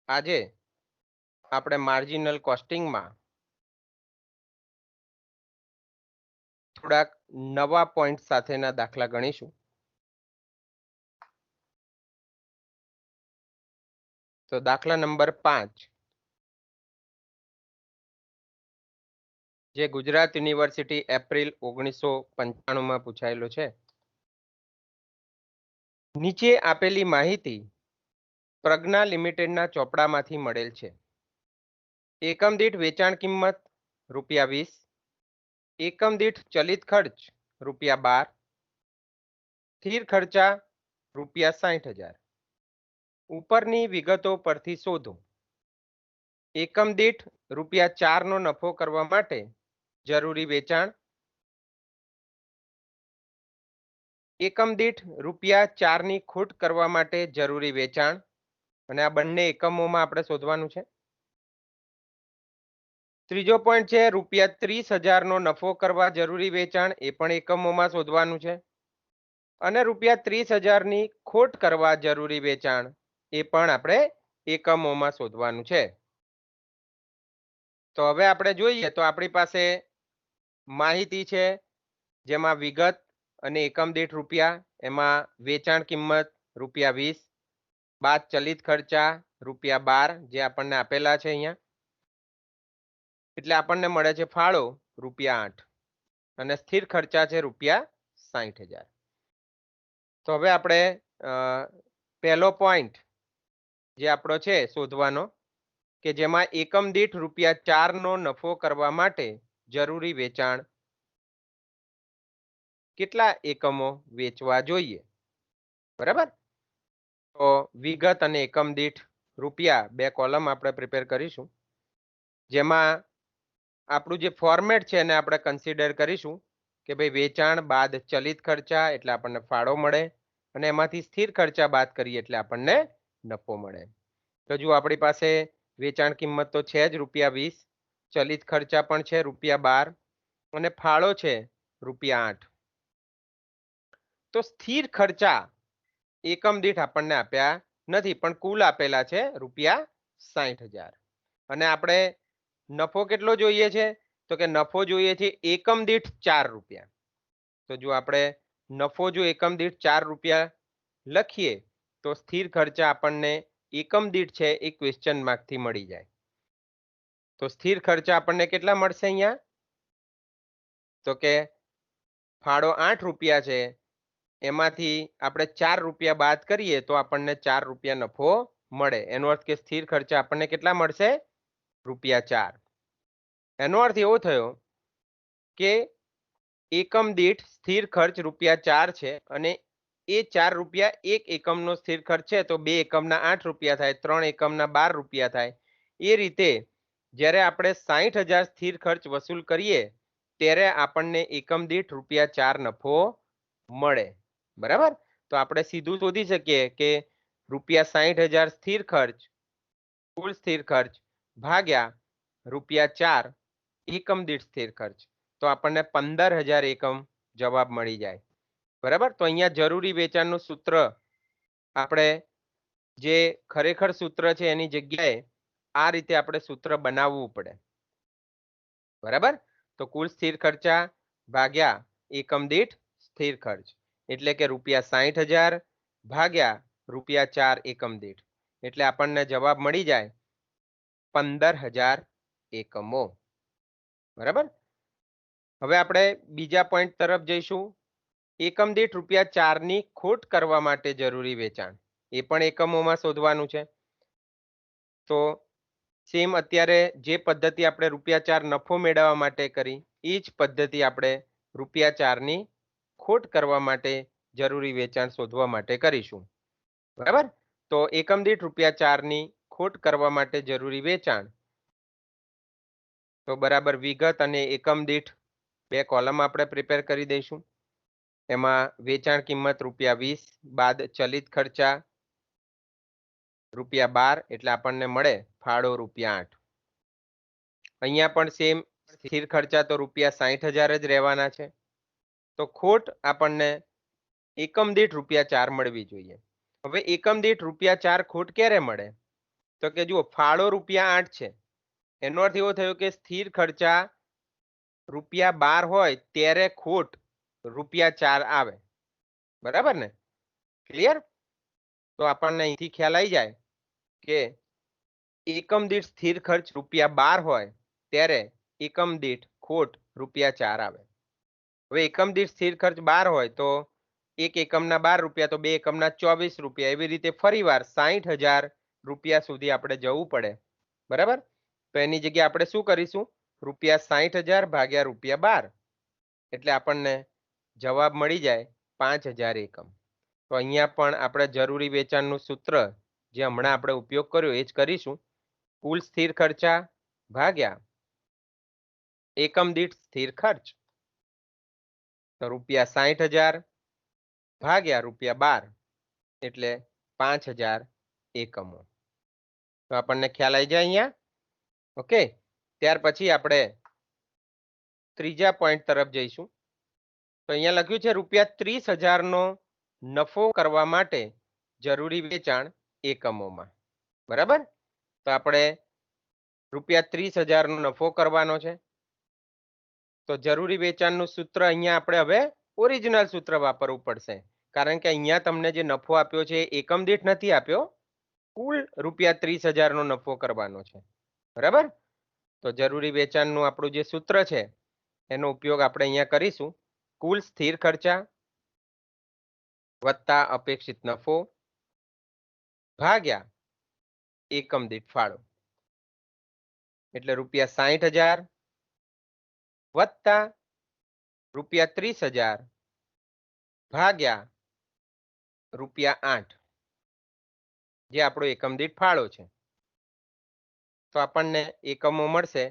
આજે આપણે માર્જિનલ કોસ્ટિંગમાં થોડાક નવા પોઈન્ટ સાથેના દાખલા ગણીશું. તો દાખલા નંબર 5 જે ગુજરાત યુનિવર્સિટી એપ્રિલ 1995માં પૂછાયેલો છે. નીચે આપેલી માહિતી પ્રજ્ઞા લિમિટેડના ચોપડામાંથી મળેલ છે. એકમ દીઠ વેચાણ કિંમત ₹20, એકમ દીઠ ચલિત ખર્ચ ₹12, સ્થિર ખર્ચા ₹60,000. ઉપરની વિગતો પરથી શોધો. એકમ દીઠ ₹4 નો નફો કરવા માટે જરૂરી વેચાણ, એકમ દીઠ ₹4 ની ખોટ કરવા માટે જરૂરી વેચાણ, અને આ બંને એકમોમાં આપણે શોધવાનું છે. ત્રીજો પોઈન્ટ છે ₹30,000 નો નફો કરવા જરૂરી વેચાણ, એ પણ એકમોમાં શોધવાનું છે. અને ₹30,000 ની ખોટ કરવા જરૂરી વેચાણ, એ પણ આપણે એકમોમાં શોધવાનું છે. તો હવે આપણે જોઈએ તો આપણી પાસે માહિતી છે, જેમાં વિગત અને એકમ દીઠ રૂપિયા, એમાં વેચાણ કિંમત ₹20, બાદ ચલિત ખર્ચા ₹12 જે આપણને આપેલા છે અહીંયા, એટલે આપણને મળે છે ફાળો ₹8 અને સ્થિર ખર્ચા છે ₹60,000. તો હવે આપણે પહેલો પોઈન્ટ જે આપણો છે શોધવાનો, કે જેમાં એકમ દીઠ ₹4 નો નફો કરવા માટે જરૂરી વેચાણ કેટલા એકમો વેચવા જોઈએ, બરાબર. તો વિગત અને એકમ દીઠ રૂપિયા બે કોલમ આપણે પ્રિપેર કરીશું, જેમાં આપણું જે ફોર્મેટ છે એને આપણે કન્સિડર કરીશું કે ભાઈ વેચાણ બાદ ચલિત ખર્ચા એટલે આપણને ફાળો મળે, અને એમાંથી સ્થિર ખર્ચા બાદ કરીએ એટલે આપણને નફો મળે. તો જો આપણી પાસે વેચાણ કિંમત તો છે જ ₹20, ચલિત ખર્ચા પણ છે ₹12 અને ફાળો છે ₹8. તો સ્થિર ખર્ચા એકમ દીઠ આપણને આપ્યા નથી, પણ કુલ આપેલા છે ₹60,000. અને આપણે નફો કેટલો જોઈએ છે, તો કે નફો જોઈએ છે એકમ દીઠ ₹4. તો જો આપણે નફો જો એકમ દીઠ ₹4 લખીએ તો સ્થિર ખર્ચા આપણને એકમ દીઠ છે એ ક્વેશ્ચન માર્કથી મળી જાય. તો સ્થિર ખર્ચા આપણને કેટલા મળશે અહીંયા, તો કે ફાળો ₹8 છે, એમાંથી આપણે ₹4 બાદ કરીએ તો આપણને ₹4 નફો મળે. એનો અર્થ કે સ્થિર ખર્ચા આપણને કેટલા મળશે, ₹4. એનો અર્થ એવો થયો કે એકમ દીઠ સ્થિર ખર્ચ ₹4 છે, અને એ ₹4 એક એકમનો સ્થિર ખર્ચ છે, તો 2 એકમના ₹8 થાય, 3 એકમના ₹12 થાય. એ રીતે જ્યારે આપણે 60,000 સ્થિર ખર્ચ વસૂલ કરીએ ત્યારે આપણને એકમ દીઠ ₹4 નફો મળે, બરાબર. તો આપણે સીધું શોધી શકીએ કે ₹60,000 સ્થિર ખર્ચ, કુલ સ્થિર ખર્ચ ભાગ્યા ₹4 એકમ દીઠ સ્થિર ખર્ચ, તો આપણને 15,000 એકમ જવાબ મળી જાય, બરાબર. તો અહીંયા જરૂરી વેચાણનું સૂત્ર આપણે જે ખરેખર સૂત્ર છે એની જગ્યાએ આ રીતે આપણે સૂત્ર બનાવવું પડે, બરાબર. તો કુલ સ્થિર ખર્ચા ભાગ્યા એકમ દીઠ સ્થિર ખર્ચ, એટલે કે ₹60,000 ભાગ્યા ₹4 એકમ દીઠ, એટલે આપણને જવાબ મળી જાય 15,000 એકમો, બરાબર. હવે આપણે બીજા પોઈન્ટ તરફ જઈશું. એકમ દીઠ ₹4 ની ખોટ કરવા માટે જરૂરી વેચાણ, એ પણ એકમોમાં શોધવાનું છે. તો સેમ અત્યારે જે પદ્ધતિ આપણે ₹4 નફો મેળવવા માટે કરી, એ જ પદ્ધતિ આપણે ₹4 ની ખોટ કરવા માટે જરૂરી વેચાણ શોધવા માટે કરીશું, બરાબર. તો એકમ દીઠ ₹4 ની ખોટ કરવા માટે જરૂરી વેચાણ, તો બરાબર વિગત અને એકમ દીઠ બે કોલમ આપણે પ્રિપેર કરી દઈશું. એમાં વેચાણ કિંમત ₹20 બાદ ચલિત ખર્ચા ₹12 એટલે આપણને મળે ફાળો ₹8. અહીંયા પણ સેમ સ્થિર ખર્ચા તો ₹60,000 જ રહેવાના છે. તો ખોટ આપણને એકમ દીઠ ₹4 મળવી જોઈએ. હવે એકમ દીઠ ₹4 ખોટ ક્યારે મળે, તો કે જુઓ ફાળો ₹8 છે, એનો અર્થ એવો થયો કે સ્થિર ખર્ચા ₹12 હોય ત્યારે ખોટ ₹4 આવે, બરાબર ને? ક્લિયર? તો આપણને અહીંથી ખ્યાલ આવી જાય કે એકમ દીઠ સ્થિર ખર્ચ ₹12 હોય ત્યારે એકમ દીઠ ખોટ ₹4 આવે. હવે એકમ દીઠ સ્થિર ખર્ચ 12 હોય તો એક એકમના ₹12 તો બે એકમના ₹24, એવી રીતે ફરીવાર ₹60,000 સુધી આપણે જવું પડે, બરાબર? તો એની જગ્યાએ આપણે શું કરીશું? ₹60,000 ભાગ્યા ₹12 એટલે આપણને જવાબ મળી જાય 5,000 એકમ. તો અહીંયા પણ આપણે જરૂરી વેચાણનું સૂત્ર જે હમણાં આપણે ઉપયોગ કર્યો એ જ કરીશું. કુલ સ્થિર ખર્ચા ભાગ્યા એકમ દીઠ સ્થિર ખર્ચ, તો ₹60,000 ભાગ્યા ₹12 એટલે 5,000 એકમો. તો આપણને ખ્યાલ આવી જાય અહીંયા. ઓકે, ત્યાર પછી આપણે ત્રીજા પોઈન્ટ તરફ જઈશું. તો અહીંયા લખ્યું છે ₹30,000 નો નફો કરવા માટે જરૂરી વેચાણ એકમોમાં, બરાબર? તો આપણે ₹30,000 નો નફો કરવાનો છે. તો જરૂરી વેચાણનું સૂત્ર અહીંયા આપણે હવે ઓરિજિનલ સૂત્ર વાપરવું પડશે, કારણ કે અહીંયા તમને જે નફો આપ્યો છે એ એકમ દીઠ નથી આપ્યો, કુલ ₹30,000 નો નફો કરવાનો છે, બરાબર? તો જરૂરી વેચાણનું આપણું જે સૂત્ર છે એનો ઉપયોગ આપણે અહીંયા કરીશું. કુલ સ્થિર ખર્ચા વત્તા અપેક્ષિત નફો ભાગ્યા એકમ દીઠ ફાળો, એટલે ₹60,000 વત્તા ₹30,000 ભાગ્યા ₹8 જે આપણો એકમ દીઠ ફાળો છે. તો આપણને એકમો મળશે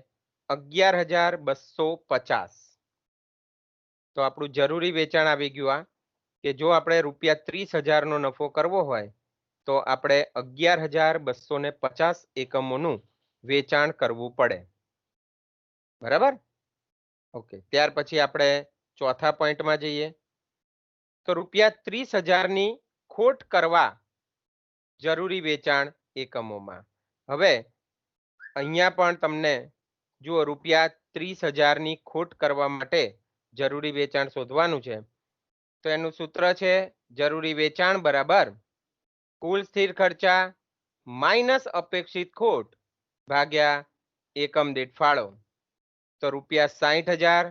11,250. તો આપણું જરૂરી વેચાણ આવી ગયું આ, કે જો આપણે ₹30,000 નો નફો કરવો હોય તો આપણે 11,250 એકમોનું વેચાણ કરવું પડે, બરાબર? ઓકે, ત્યાર પછી આપણે ચોથા પોઈન્ટમાં જઈએ. તો ₹30,000 ની ખોટ કરવા જરૂરી વેચાણ એકમોમાં. હવે અહીંયા પણ તમને જુઓ ₹30,000 ની ખોટ કરવા માટે જરૂરી વેચાણ શોધવાનું છે. તો એનું સૂત્ર છે જરૂરી વેચાણ બરાબર કુલ સ્થિર ખર્ચા માઇનસ અપેક્ષિત ખોટ ભાગ્યા એકમ દીઠ ફાળો. તો ₹60,000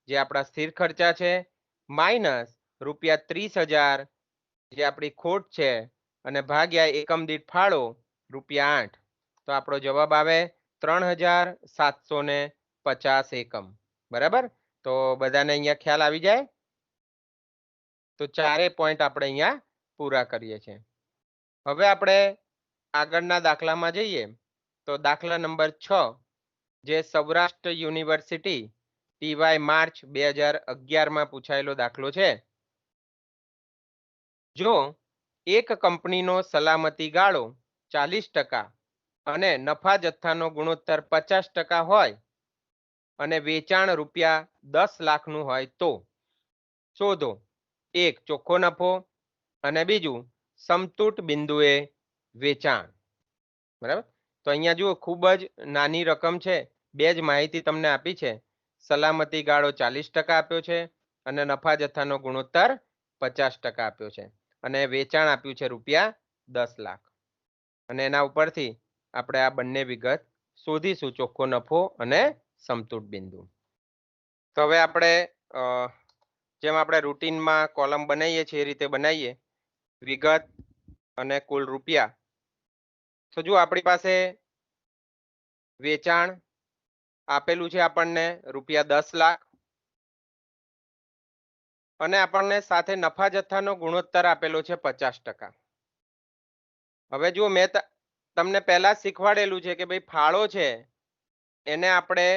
જે આપણા સ્થિર ખર્ચા છે માઇનસ ₹30,000 જે આપણી ખોટ છે અને ભાગ્યા એકમ દીઠ ફાળો ₹8. તો આપણો જવાબ આવે 3,750 એકમ, બરાબર? તો બધાને અહીંયા ખ્યાલ આવી જાય. તો ચારે પોઈન્ટ આપણે અહીંયા પૂરા કરીએ છીએ. હવે આપણે આગળના દાખલામાં જઈએ. તો દાખલા નંબર 6 જે સૌરાષ્ટ્ર યુનિવર્સિટી ટીવાય માર્ચ 2011માં પૂછાયેલો દાખલો છે. જો એક કંપનીનો સલામતી ગાળો 40% અને નફા જથ્થાનો ગુણોત્તર 50% હોય અને વેચાણ ₹10 લાખનું હોય તો શોધો એક ચોખ્ખો નફો અને બીજું સમતૂટ બિંદુએ વેચાણ, બરાબર? તો અહીંયા જુઓ ખૂબ જ નાની રકમ છે, બે જ માહિતી તમને આપી છે. સલામતી ગાળો 40% આપ્યો છે અને નફા જથ્થાનો ગુણોત્તર 50% આપ્યો છે અને વેચાણ આપ્યું છે ₹10 લાખ. અને એના ઉપરથી આપણે આ બંને વિગત શોધીશું, ચોખ્ખો નફો અને સમતૂટ બિંદુ. તો હવે આપણે જેમ આપણે રૂટીનમાં કોલમ બનાવીએ છીએ એ રીતે બનાવીએ, વિગત અને કુલ રૂપિયા. તો જો આપણી પાસે વેચાણ આપેલું છે આપણને ₹10 લાખ અને આપણને સાથે નફા જથ્થાનો ગુણોત્તર આપેલો છે 50%. હવે જો મેં તમને પહેલા જ શીખવાડેલું છે કે ભાઈ ફાળો છે એને આપણે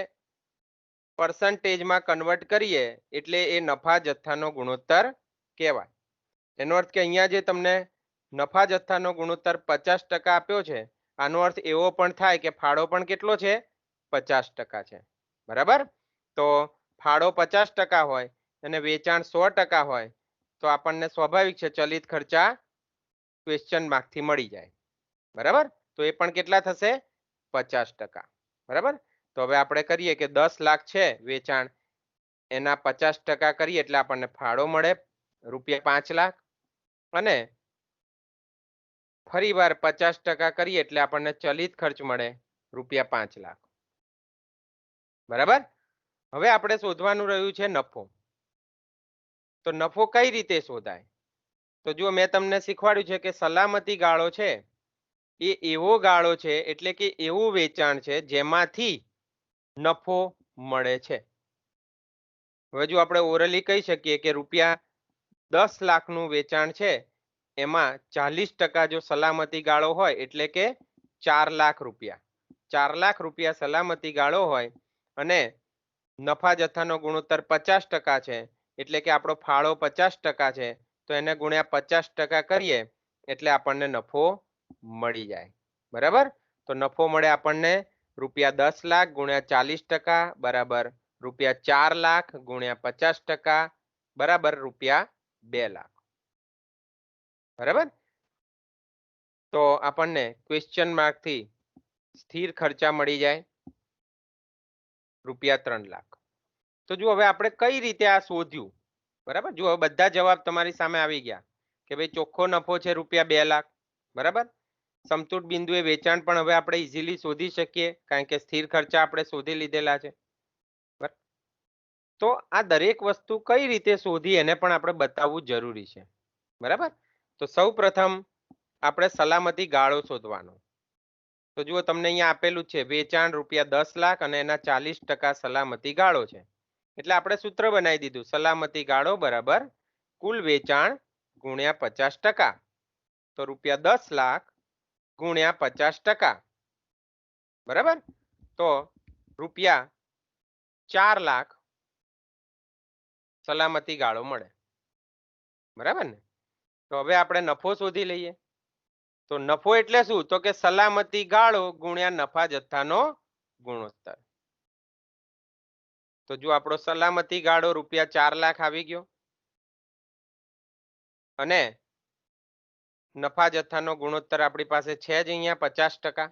પર્સન્ટેજમાં કન્વર્ટ કરીએ એટલે એ નફા જથ્થાનો ગુણોત્તર કહેવાય. એનો અર્થ કે અહીંયા જે તમને નફા જથ્થાનો ગુણોત્તર 50% આપ્યો છે, આનો અર્થ એવો પણ થાય કે ફાળો પણ કેટલો છે? 50% છે, બરાબર? તો ફાળો 50% હોય અને વેચાણ 100% હોય તો આપણને સ્વાભાવિક છે ચલિત ખર્ચા ક્વેશ્ચન માર્કથી મળી જાય, બરાબર? તો તો એ પણ કેટલા થશે 50%. બરાબર. તો હવે આપણે કરીએ કે 10 લાખ છે વેચાણ, એના 50% કરીએ એટલે આપણને ફાળો મળે ₹5 લાખ, અને ફરી વાર 50% કરીએ એટલે આપણને ચલિત ખર્ચ મળે ₹5 લાખ. બરાબર. હવે આપણે શોધવાનું રહ્યું છે નફો. તો નફો કઈ રીતે શોધાય? તો જો મેં તમને શીખવાડ્યું છે કે સલામતી ગાળો છે એ એવો ગાળો છે, એટલે કે એવું વેચાણ છે જેમાંથી નફો મળે છે. હવે જો આપણે ઓરલી કહી શકીએ કે ₹10 લાખનું વેચાણ છે, એમાં 40% જો સલામતી ગાળો હોય એટલે કે ₹4 લાખ, ₹4 લાખ સલામતી ગાળો હોય, અને નફા જથ્થાનો ગુણોત્તર 50% છે, એટલે કે આપણો ફાળો 50% છે, તો એને ગુણ્યા 50% કરીએ એટલે આપણને નફો મળી જાય. બરાબર. તો નફો મળે આપણને ₹10 લાખ ગુણ્યા 40% બરાબર ₹4 લાખ ગુણ્યા 50% બરાબર ₹2 લાખ. બરાબર. તો આપણને ક્વેશ્ચન માર્કથી સ્થિર ખર્ચા મળી જાય ₹3 લાખ. તો જો હવે આપણે કઈ રીતે આ શોધ્યું? બરાબર. જો બધા જવાબ તમારી સામે આવી ગયા કે ભાઈ ચોખ્ખો નફો છે ₹2 લાખ. બરાબર. સમતૂર બિંદુએ વેચાણ પણ હવે આપણે ઇઝીલી શોધી શકીએ, કારણ કે સ્થિર ખર્ચા આપણે શોધી લીધેલા છે. તો આ દરેક વસ્તુ કઈ રીતે શોધી એને પણ આપણે બતાવવું જરૂરી છે. બરાબર. તો સૌ પ્રથમ આપણે સલામતી ગાળો શોધવાનો. તો જુઓ તમને અહીંયા આપેલું છે વેચાણ ₹10 લાખ અને એના 40% સલામતી ગાળો છે. એટલે આપણે સૂત્ર બનાવી દીધું, સલામતી ગાળો બરાબર કુલ વેચાણ ગુણ્યા 50%. તો ₹10 લાખ ગુણ્યા 50%. બરાબર. તો ₹4 લાખ સલામતી ગાળો મળે. બરાબર ને. તો હવે આપણે નફો શોધી લઈએ. તો નફો એટલે શું? તો કે સલામતી ગાળો ગુણ્યા નફા જથ્થાનો ગુણોત્તર. તો જો આપણો સલામતી ગાળો ₹4 લાખ આવી ગયો, અને નફા જથ્થાનો ગુણોત્તર આપણી પાસે છે જ અહીંયા 50%.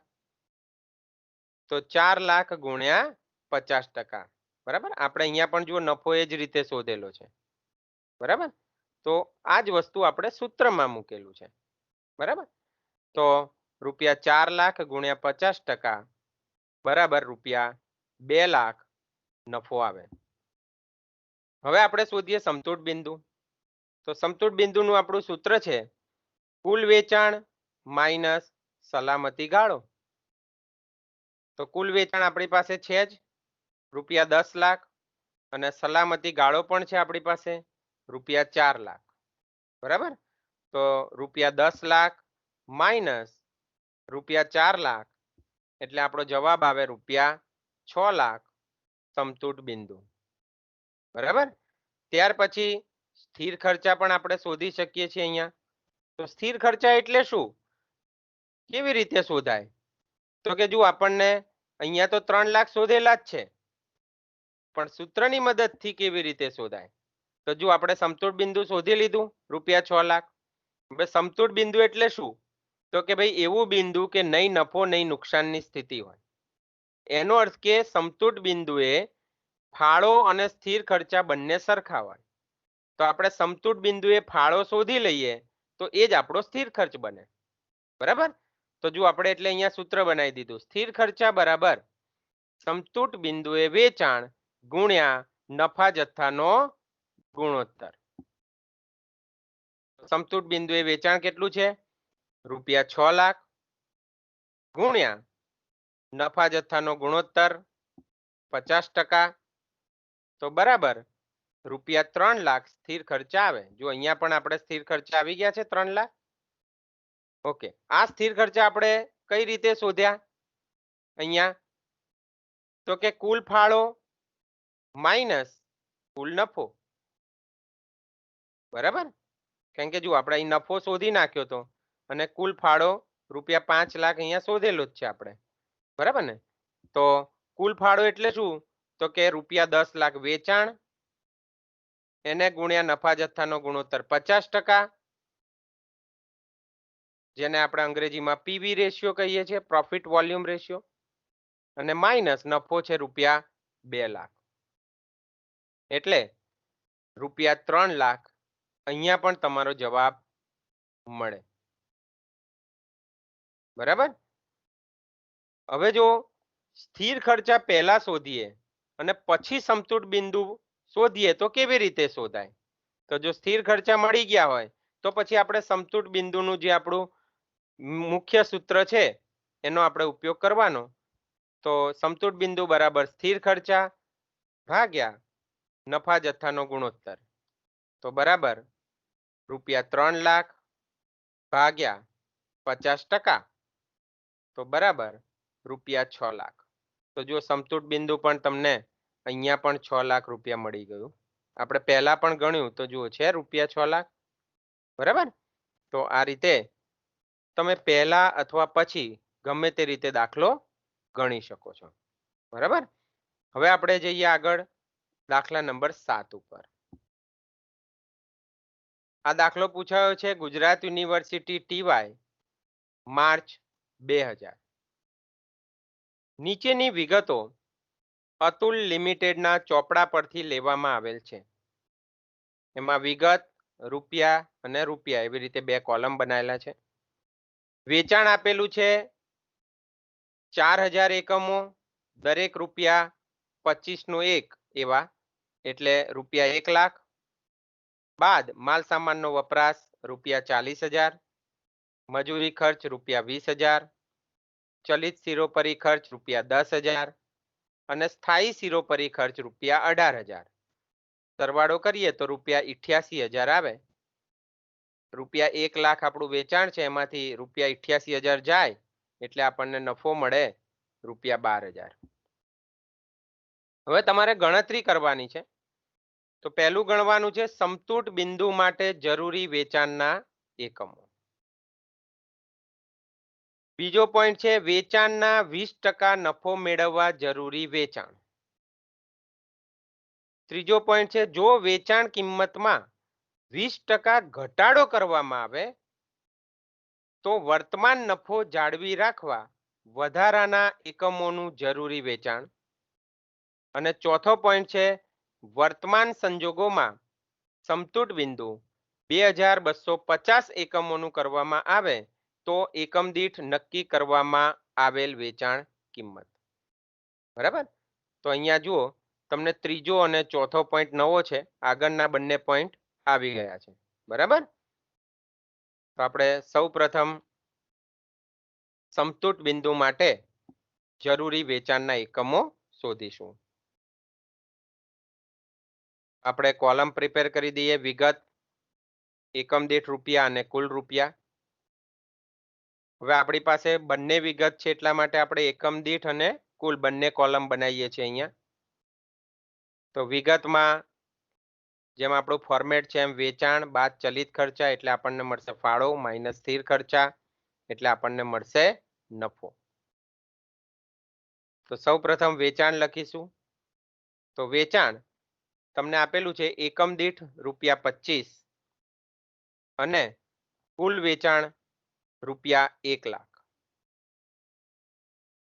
તો 4 લાખ ગુણ્યા 50%. બરાબર. આપણે અહીંયા પણ જો નફો એ જ રીતે શોધેલો છે. બરાબર. તો આ જ વસ્તુ આપણે સૂત્રમાં મૂકેલું છે. બરાબર. તો ₹4 લાખ ગુણ્યા 50% બરાબર ₹2 લાખ નફો આવે. હવે આપણે શોધીએ સમતૂર બિંદુ. તો સમતૂર બિંદુનું આપણું સૂત્ર છે કુલ વેચાણ માઇનસ સલામતી ગાળો. તો કુલ વેચાણ આપણી પાસે છે જ ₹10 લાખ, અને સલામતી ગાળો પણ છે આપણી પાસે ₹4 લાખ. બરાબર. તો ₹10 લાખ માઇનસ ₹4 લાખ એટલે આપણો જવાબ આવે ₹6 લાખ સમતૂર બિંદુ. બરાબર. ત્યાર પછી સ્થિર ખર્ચા પણ આપણે શોધી શકીએ છીએ અહીંયા. તો સ્થિર ખર્ચા એટલે શું? કેવી રીતે શોધાય? તો કે જો આપણને અહીંયા તો 3 લાખ શોધેલા જ છે, પણ સૂત્રની મદદથી કેવી રીતે શોધાય? તો જો આપણે સમતૂર બિંદુ શોધી લીધું ₹6 લાખ. હવે સમતૂર બિંદુ એટલે શું? તો કે ભાઈ એવું બિંદુ કે નહીં નફો નહીં નુકસાનની સ્થિતિ હોય. એનો અર્થ કે સમતૂર બિંદુએ ફાળો અને સ્થિર ખર્ચા બંને સરખા હોય. તો આપણે સમતૂર બિંદુએ ફાળો શોધી લઈએ તો એ જ આપણો સ્થિર ખર્ચ બને. બરાબર. તો જો આપણે એટલે અહીંયા સૂત્ર બનાવી દીધું, સ્થિર ખર્ચા બરાબર સમતૂર બિંદુએ વેચાણ ગુણ્યા નફા જથ્થાનો ગુણોત્તર. સમતૂર બિંદુએ વેચાણ કેટલું છે? ₹6 લાખ ગુણ્યા નફા જથ્થાનો ગુણોત્તર 50%. તો બરાબર ₹3 લાખ સ્થિર ખર્ચા આવે. જો અહીંયા પણ આપણે સ્થિર ખર્ચા આવી ગયા છે 3 લાખ. ઓકે. આ સ્થિર ખર્ચા આપણે કઈ રીતે શોધ્યા? અહીંયા તો કે કુલ ફાળો માઇનસ કુલ નફો. બરાબર. કારણ કે જો આપણે અહીં નફો શોધી નાખ્યો હતો, અને કુલ ફાળો ₹5 લાખ અહીંયા શોધેલો જ છે આપણે. બરાબર ને. તો કુલ ફાળો એટલે શું? તો કે ₹10 લાખ વેચાણ, એને ગુણ્યા નફા જથ્થાનો ગુણોત્તર 50%, જેને આપણે અંગ્રેજીમાં પીવી રેશિયો કહીએ છીએ, પ્રોફિટ વોલ્યુમ રેશિયો, અને માઇનસ નફો છે રૂપિયા 2 લાખ. એટલે રૂપિયા 3 લાખ અહીંયા પણ તમારો જવાબ મળે. બરાબર. હવે જો સ્થિર ખર્ચા પહેલા શોધીએ અને પછી સમતૂર બિંદુ શોધીએ તો કેવી રીતે શોધાય? તો જો સ્થિર ખર્ચા મળી ગયા હોય તો પછી આપણે સમતૂર બિંદુનું જે આપણું મુખ્ય સૂત્ર છે એનો આપણે ઉપયોગ કરવાનો. તો સમતૂર બિંદુ બરાબર સ્થિર ખર્ચા ભાગ્યા નફા જથ્થાનો ગુણોત્તર. તો બરાબર રૂપિયા 3 લાખ ભાગ્યા 50%, તો બરાબર રૂપિયા 6 લાખ. તો જો સમતૂર બિંદુ પણ તમને અહીંયા પણ 6 લાખ રૂપિયા મળી ગયું. આપણે પહેલા પણ ગણ્યું તો જુઓ છે રૂપિયા 6 લાખ. બરાબર. તો આ રીતે તમે પહેલા અથવા પછી ગમે તે રીતે દાખલો ગણી શકો છો. બરાબર. હવે આપણે જઈએ આગળ દાખલા નંબર 7 ઉપર. આ દાખલો પૂછાયો છે ગુજરાત યુનિવર્સિટી ટીવાય, માર્ચ 2000. નીચેની વિગતો અતુલ લિમિટેડના ચોપડા પરથી લેવામાં આવેલ છે. એમાં વિગત, રૂપિયા અને રૂપિયા એવી રીતે 2 કોલમ બનાવેલા છે. વેચાણ આપેલું છે 4000 એકમો, દરેક રૂપિયા 25 એવા, એટલે રૂપિયા 1 લાખ. બાદ માલ સામાનનો વપરાશ રૂપિયા 40,000, મજૂરી ખર્ચ રૂપિયા 20,000, ચલિત શિરોપરી ખર્ચ રૂપિયા 10,000 અને સ્થાયી શિરોપરી ખર્ચ રૂપિયા 18,000. સરવાળો કરીએ તો રૂપિયા 88,000 આવે. રૂપિયા 1 લાખ આપણું વેચાણ છે, એમાંથી રૂપિયા 88,000 જાય એટલે આપણને નફો મળે રૂપિયા 12,000. હવે તમારે ગણતરી કરવાની છે. તો પહેલું ગણવાનું છે સમતૂર બિંદુ માટે જરૂરી વેચાણના એકમો. બીજો પોઈન્ટ છે વેચાણના 20% નફો મેળવવા જરૂરી વેચાણ. ત્રીજો પોઈન્ટ છે જો વેચાણ કિંમતમાં 20% ઘટાડો કરવામાં આવે તો વર્તમાન નફો જાળવી રાખવા વધારાના એકમોનું જરૂરી વેચાણ. અને ચોથો પોઈન્ટ છે વર્તમાન સંજોગોમાં સમતૂર બિંદુ 2250 એકમોનું કરવામાં આવે તો એકમ દીઠ નક્કી કરવામાં આવેલ વેચાણ કિંમત. બરાબર. તો અહીંયા જુઓ તમને ત્રીજો અને ચોથો પોઈન્ટ નવો છે, આગળના બંને પોઈન્ટ આવી ગયા છે. બરાબર. તો આપણે સૌપ્રથમ સમતૂર બિંદુ માટે જરૂરી વેચાણના એકમો શોધીશું. આપણે કોલમ પ્રિપેર કરી દઈએ, વિગત, એકમ દીઠ રૂપિયા અને કુલ રૂપિયા. હવે આપણી પાસે બંને વિગત છે એટલા માટે આપણે એકમ દીઠ અને કુલ બંને કોલમ બનાવીએ છીએ અહીંયા. તો વિગતમાં જેમ આપણું ફોર્મેટ છે એમ વેચાણ બાદ ચલિત ખર્ચા એટલે આપણને મળશે ફાળો માઇનસ સ્થિર ખર્ચા એટલે આપણને મળશે નફો. તો સૌપ્રથમ વેચાણ લખીશું. તો વેચાણ તમને આપેલું છે એકમ દીઠ રૂપિયા 25 અને કુલ વેચાણ રૂપિયા 1 લાખ.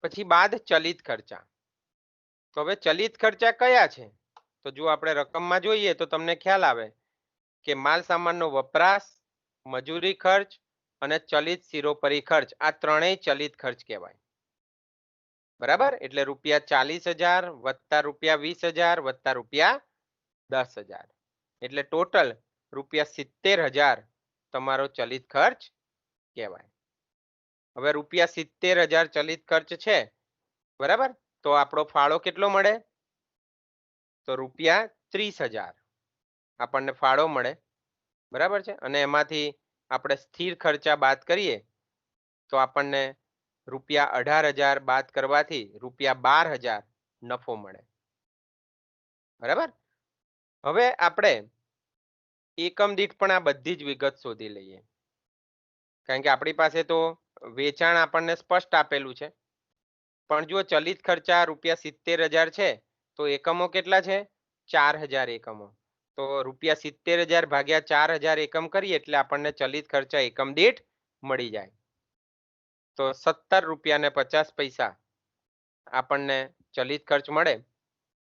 પછી બાદ ચલિત ખર્ચા. તો હવે ચલિત ખર્ચા કયા છે? તો જો આપણે રકમમાં જોઈએ તો તમને ખ્યાલ આવે કે માલ સામાનનો વપરાશ, મજૂરી ખર્ચ અને ચલિત શિરોપરી ખર્ચ આ ત્રણેય ચલિત ખર્ચ કહેવાય. બરાબર. એટલે રૂપિયા 40,000 વત્તા રૂપિયા 20,000 વત્તા રૂપિયા 10,000 એટલે ટોટલ રૂપિયા 70,000 તમારો ચલિત ખર્ચ કહેવાય. હવે રૂપિયા 70,000 ચલિત ખર્ચ છે. બરાબર. તો આપણો ફાળો કેટલો મળે? તો રૂપિયા 30,000 આપણને ફાળો મળે. બરાબર છે. અને એમાંથી આપણે સ્થિર ખર્ચા બાદ કરીએ તો આપણને રૂપિયા 18,000 બાદ કરવાથી રૂપિયા 12,000 નફો મળે. બરાબર. હવે આપણે એકમ દીઠ પણ આ બધી જ વિગત શોધી લઈએ, કારણ કે આપણી પાસે તો વેચાણ આપણને સ્પષ્ટ આપેલું છે, પણ જો ચલિત ખર્ચા રૂપિયા 70,000 છે તો એકમો કેટલા છે? 4,000 એકમો. તો રૂપિયા 70,000 ભાગ્યા 4,000 એકમ કરીએ એટલે આપણને ચલિત ખર્ચા એકમ દીઠ મળી જાય. તો 17 રૂપિયા ને 50 પૈસા આપણને ચલિત ખર્ચ મળે,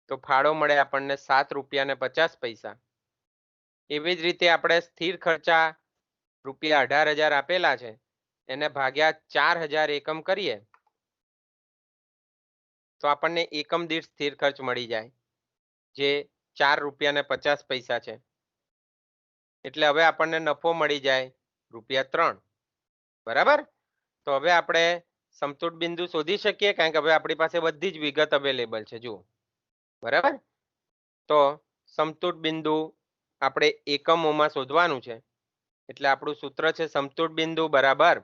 તો ફાળો મળે આપણને 7 રૂપિયા ને 50 પૈસા. એવી જ રીતે આપણે સ્થિર ખર્ચા રૂપિયા 18,000 આપેલા છે, એને ભાગ્યા 4,000 એકમ કરીએ તો આપણને એકમ દીઠ સ્થિર ખર્ચ મળી જાય, જે 4 રૂપિયા ને 50 પૈસા છે. એટલે હવે આપણને નફો મળી જાય ₹3. બરાબર? તો હવે આપણે સમતૂર બિંદુ શોધી શકીએ, કારણ કે હવે આપણી પાસે બધી જ વિગત અવેલેબલ છે. જુઓ, બરાબર? તો સમતૂર બિંદુ આપણે એકમોમાં શોધવાનું છે. એટલે આપણું સૂત્ર છે સમતૂર બિંદુ બરાબર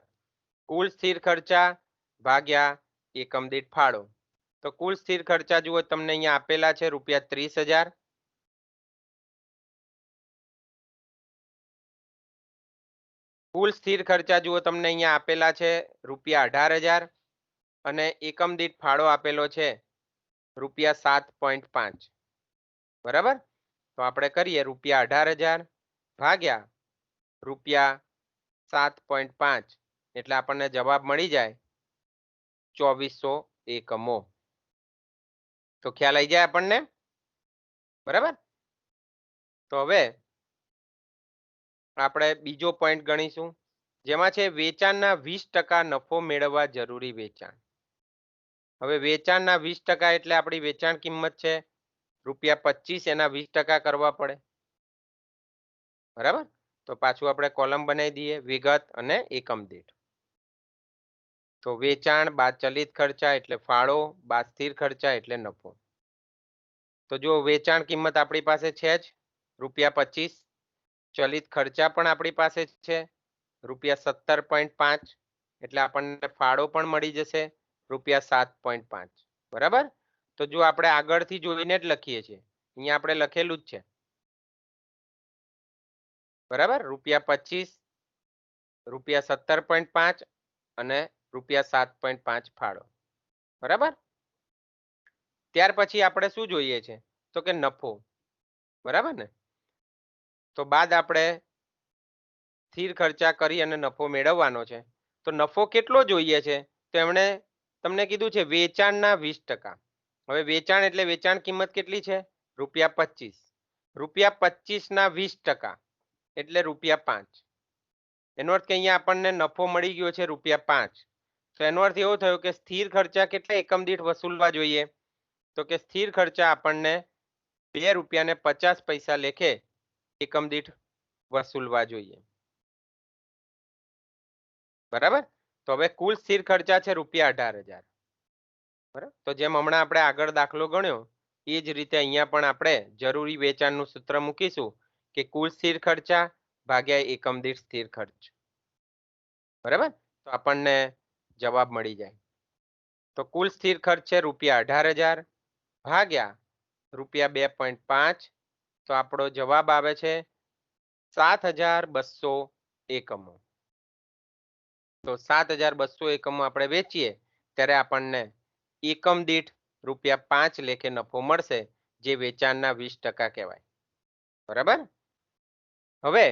કુલ સ્થિર ખર્ચા ભાગ્યા એકમ દીઠ ફાળો. તો કુલ સ્થિર ખર્ચા જુઓ તમને અહીંયા આપેલા છે ₹30,000. કુલ સ્થિર ખર્ચા જુઓ તમને અહીંયા આપેલા છે ₹18,000 અને એકમ દીઠ ફાળો આપેલો છે ₹7.5. બરાબર? તો આપણે કરીએ ₹18,000 ભાગ્યા ₹7.5 એટલે આપણને જવાબ મળી જાય 2400 એકમો. તો ખ્યાલ આવી જાય આપણને? બરાબર? તો હવે આપણે બીજો પોઈન્ટ ગણીશું, જેમાં છે વેચાણના 20% નફો મેળવવા જરૂરી વેચાણ. હવે વેચાણના 20% એટલે આપણી વેચાણ કિંમત છે ₹25, એના 20% કરવા પડે. બરાબર? તો પાછું આપણે કોલમ બનાવી દઈએ, વિગત અને એકમ દીઠ. તો વેચાણ બાદ ચલિત ખર્ચા એટલે ફાળો બાદ સ્થિર ખર્ચા એટલે નફો. તો જો વેચાણ કિંમત આપણી પાસે છે જ ₹25, ચલિત ખર્ચા પણ આપણી પાસે છે ₹17.5, એટલે આપણને ફાળો પણ મળી જશે ₹7.5. બરાબર? તો જો આપણે આગળથી જોઈને જ લખીએ છીએ, અહીંયા આપણે લખેલું જ છે. બરાબર? ₹25, ₹17.5 અને ₹7.5 ફાળો. બરાબર? ત્યાર પછી આપણે શું જોઈએ છે? તો કે નફો. બરાબર ને? તો બાદ આપણે સ્થિર ખર્ચા કરી અને નફો મેળવવાનો છે. તો નફો કેટલો જોઈએ છે? તો એમણે તમને કીધું છે વેચાણના 20%. હવે વેચાણ એટલે વેચાણ કિંમત કેટલી છે? ₹25. ₹25 ના 20% એટલે ₹5. એનો અર્થ કે અહીંયા આપણને નફો મળી ગયો છે ₹5. તો એનો અર્થ એવો થયો કે સ્થિર ખર્ચા કેટલા એકમ દીઠ વસૂલવા જોઈએ? તો કે સ્થિર ખર્ચા આપણને ₹2.50 લેખે એકમ દીઠ વસૂલવા જોઈએ. બરાબર? તો હવે કુલ સ્થિર ખર્ચા છે ₹18,000. બરાબર? તો જેમ હમણાં આપણે આગળ દાખલો ગણ્યો એ જ રીતે અહીંયા પણ આપણે જરૂરી વેચાણનું સૂત્ર મૂકીશું કે કુલ સ્થિર ખર્ચા ભાગ્યા એકમ દીઠ સ્થિર ખર્ચ. બરાબર? તો આપણને જવાબ મળી જાય. તો કુલ સ્થિર ખર્ચ છે ₹18,000 ભાગ્યા ₹2.5, તો આપણો જવાબ આવે છે 7,200 એકમો. તો 7,200 એકમો આપણે વેચીએ ત્યારે આપણને એકમ દીઠ ₹5 લેખે નફો મળશે, જે વેચાણના 20% કહેવાય. બરાબર? હવે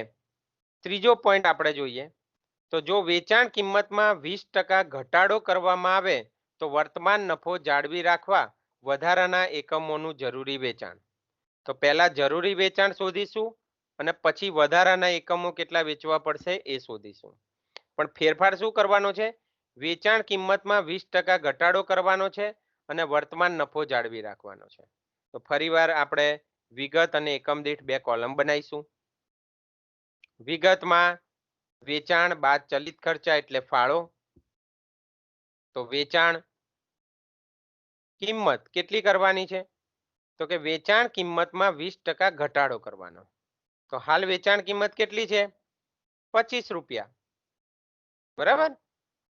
ત્રીજો પોઈન્ટ આપણે જોઈએ, તો જો વેચાણ કિંમતમાં 20% ઘટાડો કરવામાં આવે તો વર્તમાન નફો જાળવી રાખવા વધારાના એકમોનું જરૂરી વેચાણ. તો પહેલા જરૂરી વેચાણ શોધીશું અને પછી વધારાના એકમો કેટલા વેચવા પડશે એ શોધીશું. પણ ફેરફાર શું કરવાનો છે? વેચાણ કિંમતમાં 20% ઘટાડો કરવાનો છે અને વર્તમાન નફો જાળવી રાખવાનો છે. તો ફરીવાર આપણે વિગત અને એકમ દીઠ 2 કોલમ બનાવીશું. વિગતમાં વેચાણ બાદ ચલિત ખર્ચા એટલે ફાળો. તો વેચાણ કિંમત કેટલી કરવાની છે? તો કે વેચાણ કિંમતમાં 20% ઘટાડો કરવાનો. તો હાલ વેચાણ કિંમત કેટલી છે? ₹25. બરાબર?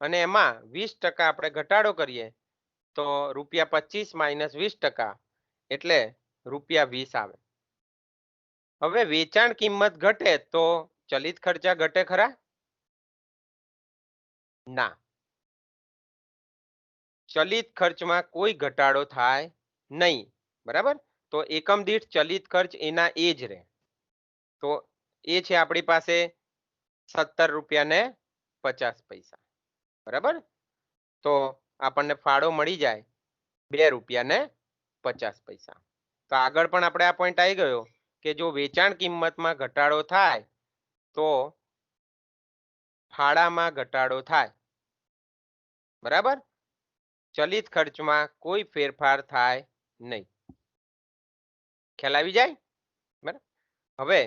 અને એમાં 20% આપણે ઘટાડો કરીએ તો ₹25 માઇનસ 20% એટલે ₹20 આવે. હવે વેચાણ કિંમત ઘટે તો ચલિત ખર્ચા ઘટે ખરા? ના. ચલિત ખર્ચમાં કોઈ ઘટાડો થાય નહીં. બરાબર? તો એકમ દીઠ ચલિત ખર્ચ એના એ જ રહે. તો એ છે આપણી પાસે ₹17.50. બરાબર? તો આપણને ફાળો મળી જાય 2 રૂપિયા ને 50 પૈસા. તો આગળ પણ આપણે આ પોઈન્ટ આવી ગયો કે જો વેચાણ કિંમતમાં ઘટાડો થાય તો ફાળામાં ઘટાડો થાય. બરાબર? ચલિત ખર્ચમાં કોઈ ફેરફાર થાય નહીં. ખ્યાલ આવી જાય? બરાબર? હવે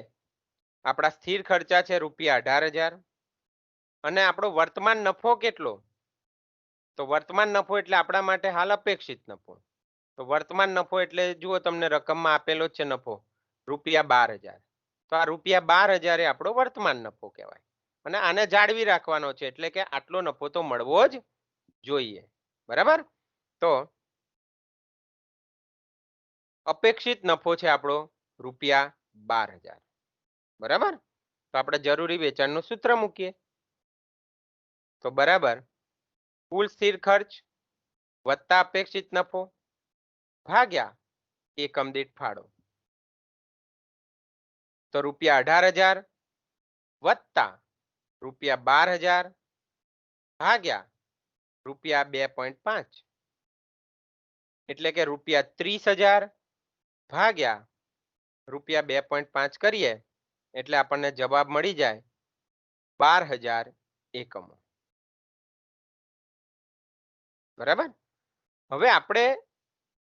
આપણા સ્થિર ખર્ચા છે રૂપિયા 18,000 અને આપણો વર્તમાન નફો કેટલો? તો વર્તમાન નફો એટલે આપણા માટે હાલ અપેક્ષિત નફો. તો વર્તમાન નફો એટલે જુઓ તમને રકમમાં આપેલો છે નફો રૂપિયા 12,000. તો આ રૂપિયા 12,000 એ આપણો વર્તમાન નફો કહેવાય અને આને જાળવી રાખવાનો છે એટલે કે આટલો નફો તો મળવો જ જોઈએ. બરાબર? તો અપેક્ષિત નફો છે આપણો રૂપિયા 12,000. બરાબર? તો આપણે જરૂરી વેચાણનું સૂત્ર મૂકીએ. તો બરાબર કુલ સ્થિર ખર્ચ વત્તા અપેક્ષિત નફો ભાગ્યા એકમ દીઠ ફાળો. તો રૂપિયા 18,000 વત્તા રૂપિયા 12,000 ભાગ્યા રૂપિયા 2.5 એટલે કે રૂપિયા 30,000 ભાગ્યા રૂપિયા 2.5 કરીએ એટલે આપણને જવાબ મળી જાય 12,000 એકમો. બરાબર? હવે આપણે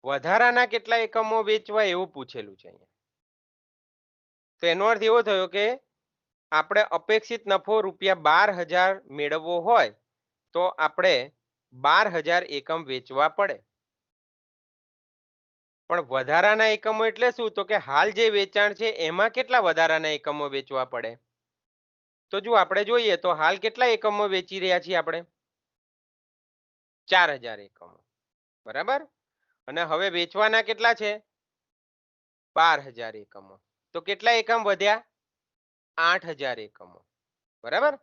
વધારાના કેટલા એકમો વેચવા એવું પૂછેલું છે અહીંયા. તો એનો અર્થ એવો થયો કે આપણે અપેક્ષિત નફો રૂપિયા 12,000 મેળવવો હોય તો આપણે 12,000 એકમ વેચવા પડે. પણ વધારાના એકમો એટલે શું? તો કે હાલ જે વેચાણ છે એમાં કેટલા વધારાના એકમો વેચવા પડે? તો જો આપણે જોઈએ તો હાલ કેટલા એકમો વેચી રહ્યા છીએ આપણે? 4,000 એકમો. બરાબર? અને હવે વેચવાના કેટલા છે? 12,000 એકમો. તો કેટલા એકમ વધ્યા? 8,000 એકમો. બરાબર?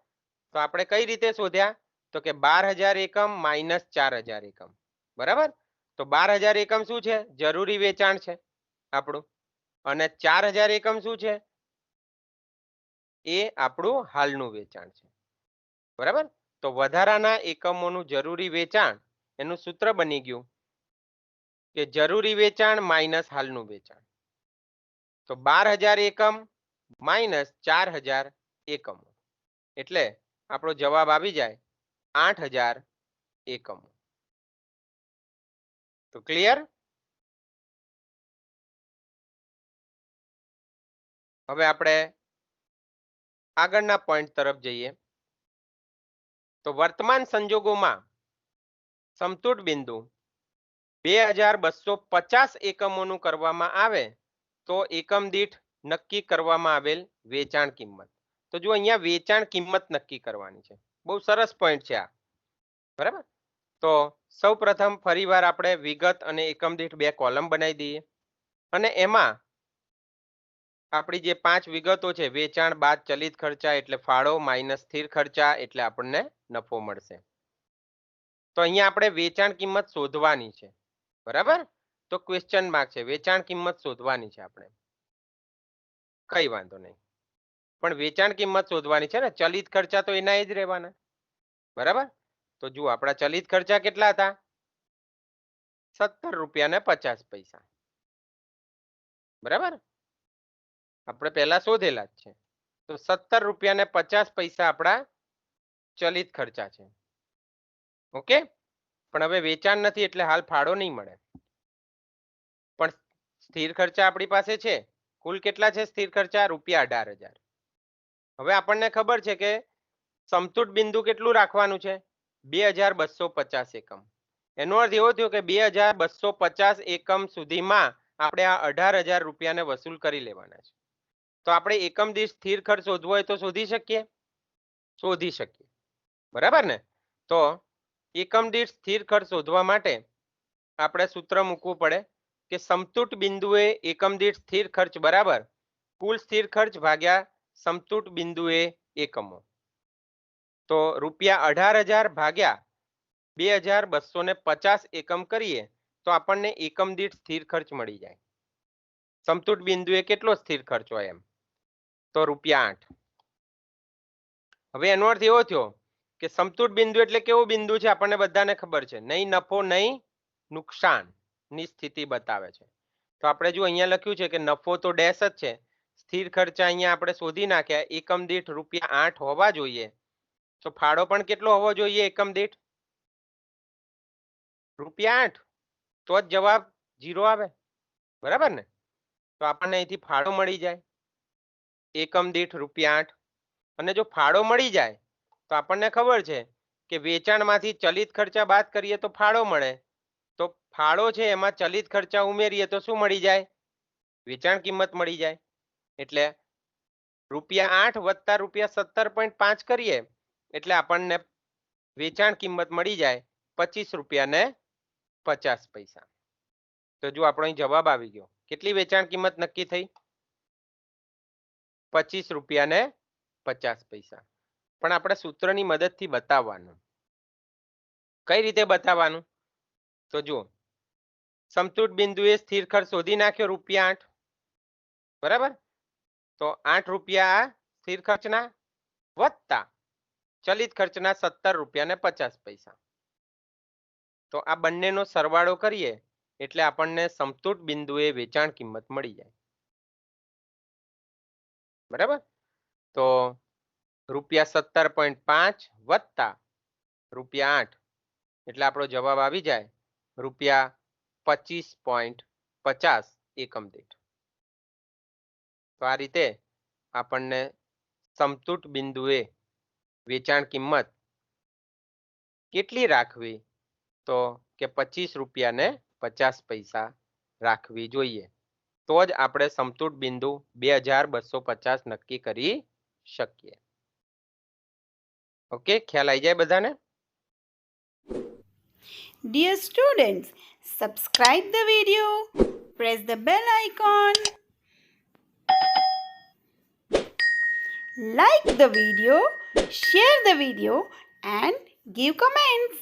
તો આપણે કઈ રીતે શોધ્યા? તો કે 12,000 એકમ માઇનસ 4,000 એકમ. બરાબર? તો 12,000 એકમ શું છે? જરૂરી વેચાણ છે આપણું. અને 4,000 એકમ શું છે? એ આપણું હાલનું વેચાણ છે. બરાબર? તો વધારાના એકમોનું જરૂરી વેચાણ એનું સૂત્ર બની ગયું કે જરૂરી વેચાણ માઇનસ હાલનું વેચાણ. તો 12,000 એકમ માઇનસ 4,000 એકમો એટલે આપણો જવાબ આવી જાય 8,000 એકમો. તો ક્લિયર? હવે આપણે આગળના પોઈન્ટ તરફ જઈએ. તો વર્તમાન સંજોગોમાં સમતૂર બિંદુ 2,250 એકમોનું કરવામાં આવે તો એકમ દીઠ નક્કી કરવામાં આવેલ વેચાણ કિંમત. તો જો અહીંયા વેચાણ કિંમત નક્કી કરવાની છે. બહુ સરસ પોઈન્ટ છે આ. બરાબર? તો સૌપ્રથમ ફરીવાર આપણે વિગત અને એકમ દીઠ 2 કોલમ બનાવી દઈએ અને એમાં આપણી જે 5 વિગતો છે વેચાણ બાદ ચલિત ખર્ચા એટલે ફાળો માઇનસ સ્થિર ખર્ચા એટલે આપણને નફો મળશે. તો અહીંયા આપણે વેચાણ કિંમત શોધવાની છે. બરાબર? તો ક્વેશ્ચન માર્ક છે. વેચાણ કિંમત શોધવાની છે આપણે. કઈ વાંધો નહીં. પણ વેચાણ કિંમત શોધવાની છે ને, ચલિત ખર્ચા તો એના જ રહેવાના. બરાબર? તો જુઓ આપણા ચલિત ખર્ચા કેટલા હતા? 17 રૂપિયા ને 50 પૈસા. બરાબર? આપણે પહેલા શોધેલા જ છે. તો 17 રૂપિયા ને 50 પૈસા આપણા ચલિત ખર્ચા છે. ઓકે? પણ હવે વેચાણ નથી એટલે હાલ ફાળો નહીં મળે. પણ સ્થિર ખર્ચા આપણી પાસે છે. કુલ કેટલા છે સ્થિર ખર્ચા? રૂપિયા 18,000. હવે આપણને ખબર છે કે સમતૂર બિંદુ કેટલું રાખવાનું છે? 2,250 એકમ. એનો અર્થ એવો થયો કે 2,250 એકમ સુધીમાં આપણે આ 18,000 રૂપિયાને વસૂલ કરી લેવાના છે. તો આપણે એકમ દીઠ સ્થિર ખર્ચ શોધવો હોય તો શોધી શકીએ? શોધી શકીએ. બરાબર ને? તો એકમ દીઠ સ્થિર ખર્ચ શોધવા માટે આપણે સૂત્ર મૂકવું પડે કે સમતૂર બિંદુએ એકમ દીઠ સ્થિર ખર્ચ બરાબર કુલ સ્થિર ખર્ચ ભાગ્યા સમતૂર બિંદુએ એકમો. તો રૂપિયા 18,000 ભાગ્યા 2,250 એકમ કરીએ તો આપણને એકમ દીઠ સ્થિર ખર્ચ મળી જાય. સમતૂર બિંદુએ કેટલો સ્થિર ખર્ચ હોય એમ? તો રૂપિયા 8. હવે એનો અર્થ એવો થયો કે સમતુટ બિંદુ એટલે કેવું બિંદુ છે આપણને બધાને ખબર છે, નહીં નફો નહીં નુકસાનની સ્થિતિ બતાવે છે. તો આપણે જો અહીંયા લખ્યું છે કે નફો તો ડેશ જ છે, સ્થિર ખર્ચા અહીંયા આપણે શોધી નાખ્યા, એકમ દીઠ ₹8 હોવા જોઈએ. તો ફાળો પણ કેટલો હોવો જોઈએ એકમ દીઠ? ₹8, તો જ જવાબ 0 આવે, બરાબર ને? તો આપણને અહીંથી ફાળો મળી જાય એકમ દીઠ ₹8. અને જો ફાળો મળી જાય તો આપણને ખબર છે કે વેચાણમાંથી ચલિત ખર્ચા બાદ કરીએ તો ફાળો મળે. તો ફાળો છે એમાં ચલિત ખર્ચા ઉમેરીએ તો શું મળી જાય? વેચાણ કિંમત મળી જાય. એટલે ₹8 વત્તા ₹17.5 કરીએ એટલે આપણને વેચાણ કિંમત મળી જાય ₹25.50. તો જો આપણો અહીં જવાબ આવી ગયો. કેટલી વેચાણ કિંમત નક્કી થઈ? ₹25.50. પણ આપણે સૂત્રની મદદથી બતાવવાનું. કઈ રીતે બતાવવાનું? તો જુઓ, સમતુટ બિંદુએ સ્થિર ખર્ચ શોધી નાખ્યો ₹8, બરાબર? તો ₹8 સ્થિર ખર્ચના વત્તા ચલિત ખર્ચના ₹17.50. તો આ બંનેનો સરવાળો કરીએ એટલે આપણને સમતુટ બિંદુએ વેચાણ કિંમત મળી જાય, બરાબર? તો ₹17.5 વત્તા ₹8 એટલે આપણો જવાબ આવી જાય ₹25.50 એકમ દીઠ. તો આ રીતે આપણને સમતુટ બિંદુએ વેચાણ કિંમત કેટલી રાખવી? તો કે ₹25.50 રાખવી જોઈએ. તો જ આપણે સમતુટ બિંદુ 2250 નક્કી કરી શકીએ. ઓકે, ખ્યાલ આવી જાય બધાને? Dear students, subscribe the video, press the bell icon, like the video, share the video and give comments.